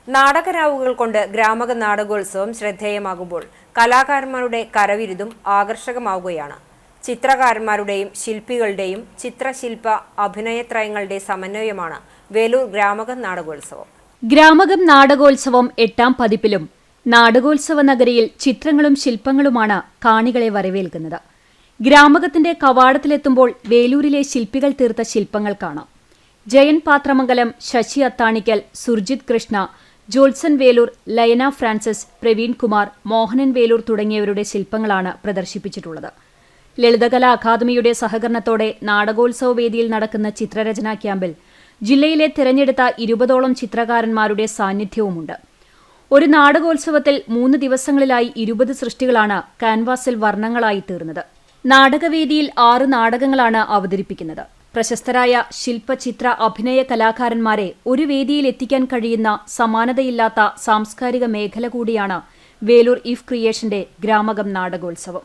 നാടകരാവുകൾ കൊണ്ട് ഗ്രാമക നാടകോത്സവം ശ്രദ്ധേയമാകുമ്പോൾ കലാകാരന്മാരുടെ കരവിരുതും ആകർഷകമാവുകയാണ്. ചിത്രകാരന്മാരുടെയും ശില്പികളുടെയും ചിത്രശില്പ അഭിനയത്രയങ്ങളുടെ സമന്വയമാണ് വേലൂർ ഗ്രാമകം നാടകോത്സവം. ഗ്രാമകം നാടകോത്സവം 8ാം പതിപ്പിലും നാടകോത്സവ നഗരിയിൽ ചിത്രങ്ങളും ശില്പങ്ങളുമാണ് കാണികളെ വരവേൽക്കുന്നത്. ഗ്രാമകത്തിന്റെ കവാടത്തിലെത്തുമ്പോൾ വേലൂരിലെ ശില്പികൾ തീർത്ത ശില്പങ്ങൾ കാണാം. ജയൻ പാത്രമംഗലം, ശശി അത്താണിക്കൽ, സുർജിത് കൃഷ്ണ, ജോത്സൻ വേലൂർ, ലയന ഫ്രാൻസിസ്, പ്രവീൺ കുമാർ, മോഹനൻ വേലൂർ തുടങ്ങിയവരുടെ ശില്പങ്ങളാണ് പ്രദർശിപ്പിച്ചിട്ടുള്ളത്. ലളിതകലാ അക്കാദമിയുടെ സഹകരണത്തോടെ നാടകോത്സവ വേദിയിൽ നടക്കുന്ന ചിത്രരചനാ ക്യാമ്പിൽ ജില്ലയിലെ തിരഞ്ഞെടുത്ത 20ഓളം ചിത്രകാരന്മാരുടെ സാന്നിധ്യവുമുണ്ട്. ഒരു നാടകോത്സവത്തിൽ 3 ദിവസങ്ങളിലായി 20 സൃഷ്ടികളാണ് കാൻവാസിൽ വർണ്ണങ്ങളായി തീർന്നത്. നാടകവേദിയിൽ 6 നാടകങ്ങളാണ് അവതരിപ്പിക്കുന്നത്. പ്രശസ്തരായ ശില്പചിത്ര അഭിനയ കലാകാരന്മാരെ ഒരു വേദിയിൽ എത്തിക്കാൻ കഴിയുന്ന സമാനതയില്ലാത്ത സാംസ്കാരിക മേഖല കൂടിയാണ് വേലൂർ ഇഫ് ക്രിയേഷന്റെ ഗ്രാമകം നാടകോത്സവം.